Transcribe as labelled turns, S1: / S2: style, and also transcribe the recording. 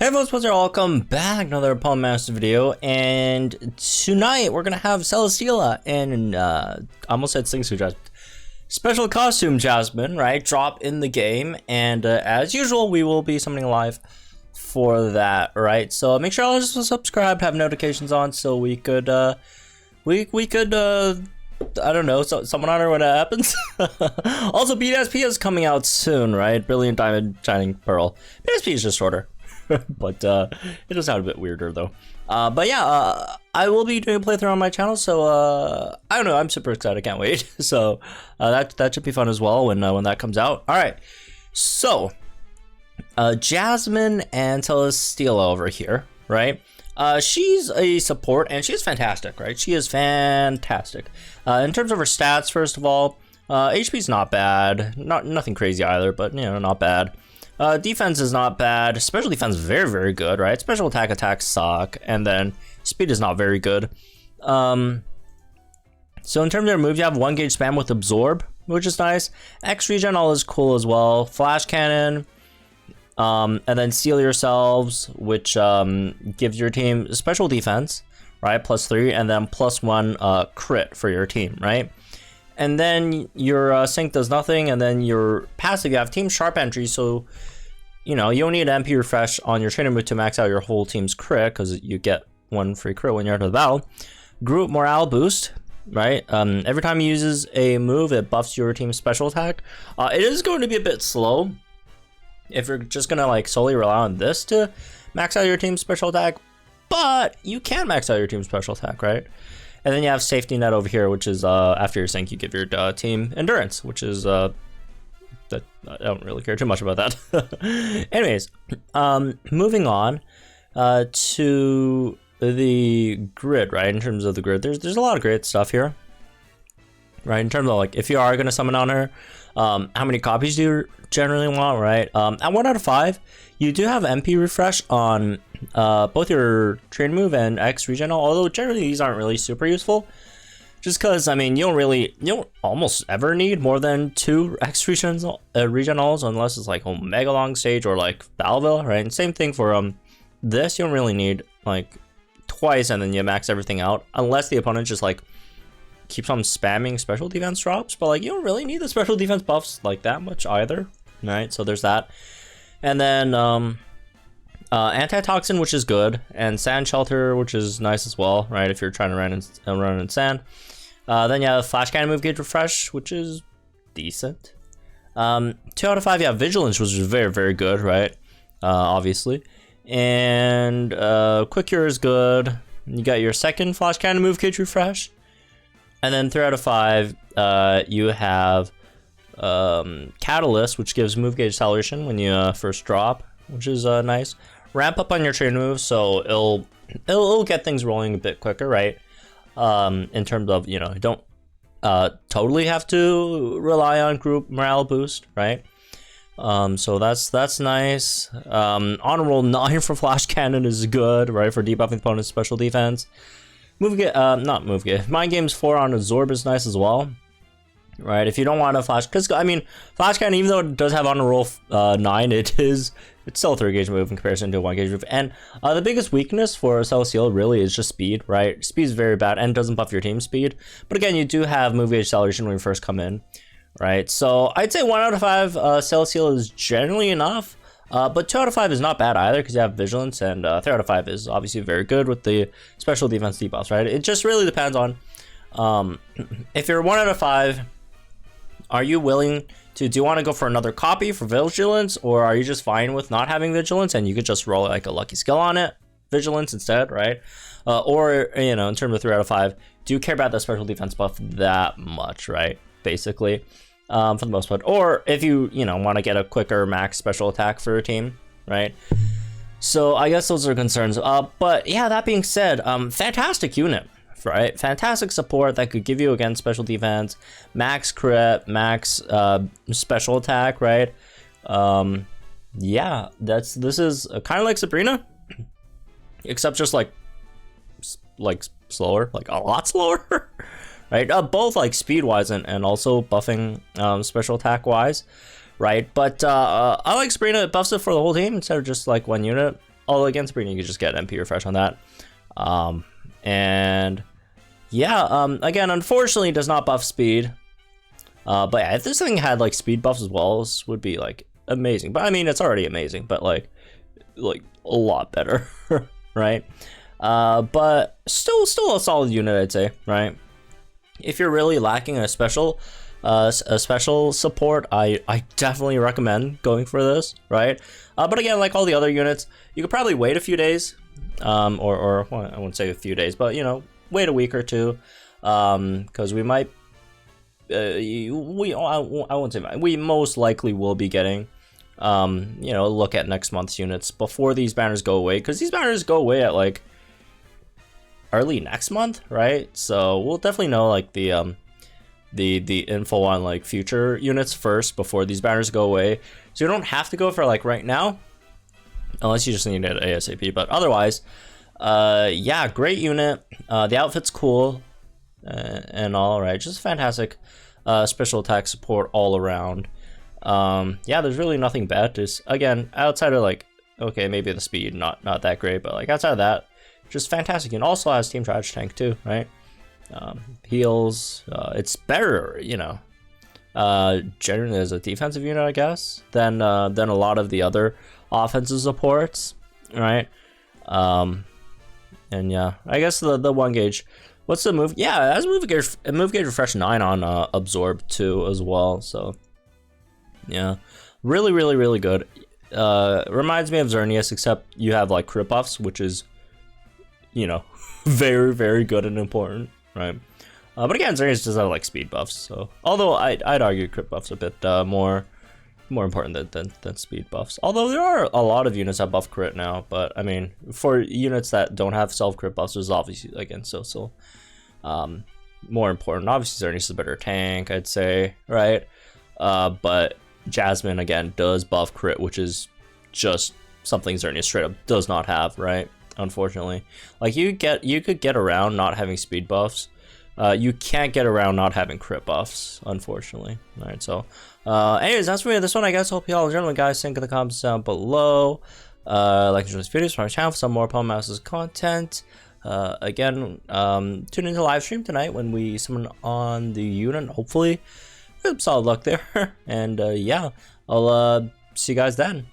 S1: Hey everyone, welcome back. Another Palm Master video, and tonight we're gonna have Celesteela and I almost said Special Costume Jasmine, right? Drop in the game, and as usual, we will be summoning live for that, right? So make sure all just subscribe, have notifications on, so we could we could I don't know, so someone on her when it happens. Also, BSP is coming out soon, right? Brilliant Diamond Shining Pearl. BSP is just shorter. But it does sound a bit weirder though. But yeah, I will be doing a playthrough on my channel, so I don't know, I'm super excited, I can't wait. So that should be fun as well when that comes out. All right, so Jasmine and Celesteela over here, right? She's a support and she's fantastic, right? She is fantastic. In terms of her stats, first of all, HP's not bad, nothing crazy either, but you know, not bad. Defense is not bad. Special defense is very, very good, right? Special attacks suck, and then speed is not very good. So in terms of their moves, you have 1 gauge spam with absorb, which is nice. X regen all is cool as well. Flash cannon, and then seal yourselves, which gives your team special defense, right? +3, and then +1 crit for your team, right? And then your sync does nothing, and then your passive, you have team sharp entry, so you know you don't need an MP refresh on your trainer move to max out your whole team's crit, because you get 1 free crit when you're out of the battle. Group morale boost, right? Every time he uses a move, it buffs your team's special attack. It is going to be a bit slow if you're just gonna like solely rely on this to max out your team's special attack, but you can max out your team's special attack, right? And then you have safety net over here, which is after your sync, you give your team endurance, which is that I don't really care too much about that. Anyways, moving on to the grid, right? In terms of the grid, there's a lot of great stuff here, right? In terms of like if you are gonna summon on her, how many copies do you generally want, right? At 1 out of 5, you do have MP refresh on both your train move and X regen, although generally these aren't really super useful, just because I mean you don't almost ever need more than 2 X regen alls unless it's like Omega long stage or like Valville, right? And same thing for this, you don't really need like twice and then you max everything out unless the opponent just like keeps on spamming special defense drops, but like you don't really need the special defense buffs like that much either, right? So there's that. And then antitoxin, which is good, and sand shelter, which is nice as well, right? If you're trying to run in sand. Then you have flash cannon move gauge refresh, which is decent. 2 out of 5, you have vigilance, which is very, very good, right? Obviously. And quick cure is good. You got your second flash cannon move gauge refresh. And then 3 out of 5, you have Catalyst, which gives move gauge acceleration when you first drop, which is nice. Ramp up on your train moves, so it'll get things rolling a bit quicker, right? In terms of, you know, you don't totally have to rely on group morale boost, right? So that's nice. Honor roll 9 for flash cannon is good, right? For debuffing opponent's special defense. Mind games 4 on absorb is nice as well, right? If you don't want to flash, because I mean flash cannon, even though it does have honor roll 9, it's still a 3 gauge move in comparison to a 1 gauge move. And the biggest weakness for Celesteela really is just speed, right? Speed is very bad and doesn't buff your team speed, but again, you do have move gauge acceleration when you first come in, right? So I'd say 1 out of 5 Celesteela is generally enough. But 2 out of 5 is not bad either, because you have vigilance, and 3 out of 5 is obviously very good with the special defense debuffs, right? It just really depends on if you're 1 out of 5, are you willing to, do you want to go for another copy for vigilance, or are you just fine with not having vigilance and you could just roll like a lucky skill on it, vigilance instead, right? Or, you know, in terms of 3 out of 5, do you care about the special defense buff that much, right? Basically. For the most part, or if you know want to get a quicker max special attack for your team, right? So I guess those are concerns. But yeah, that being said, fantastic unit, right? Fantastic support that could give you again special defense, max crit, max special attack, right? Yeah, this is kind of like Sabrina, except just like slower, like a lot slower. Right, both like speed wise and also buffing special attack wise, right? But I like Sabrina, it buffs it for the whole team instead of just like one unit. although against Sabrina, you can just get MP refresh on that. And yeah, again, unfortunately, it does not buff speed. But yeah, if this thing had like speed buffs as well, this would be like amazing. But I mean, it's already amazing, but like a lot better, right? But still a solid unit, I'd say, right? If you're really lacking a special support, I definitely recommend going for this, right? But again, like all the other units, you could probably wait a few days, or well, I wouldn't say a few days, but you know, wait a week or two, because we might, I won't say we most likely will be getting, you know, a look at next month's units before these banners go away, because these banners go away at like early next month, right? So we'll definitely know like the info on like future units first before these banners go away. So you don't have to go for like right now, unless you just need it ASAP. But otherwise, yeah, great unit. The outfit's cool and all, right? Just fantastic special attack support all around. Yeah, there's really nothing bad. Just again, outside of like, okay, maybe the speed not that great, but like outside of that, just fantastic. And also has Team Trash Tank too, right? Heals. It's better, you know, generally as a defensive unit, I guess, than a lot of the other offensive supports, right? And yeah, I guess the 1 gauge. What's the move? Yeah, it has move gauge refresh 9 on absorb too as well. So yeah, really good. Reminds me of Xerneas, except you have like crit buffs, which is, you know, very good and important, right? But again, Xerneas does have like speed buffs, so although I'd argue crit buffs a bit more important than speed buffs. Although there are a lot of units that buff crit now, but I mean, for units that don't have self crit buffs, there's obviously again still more important. Obviously, Xerneas is a better tank, I'd say, right? But Jasmine again does buff crit, which is just something Xerneas straight up does not have, right? Unfortunately, like you could get around not having speed buffs. You can't get around not having crit buffs, unfortunately. All right, so anyways, that's for me this one, I guess. Hope you all enjoyed it, guys. Think in the comments down below. Like and share this video for my channel for some more Palm Mouse's content. Again, tune into the live stream tonight when we summon on the unit. Hopefully, some solid luck there. And yeah, I'll see you guys then.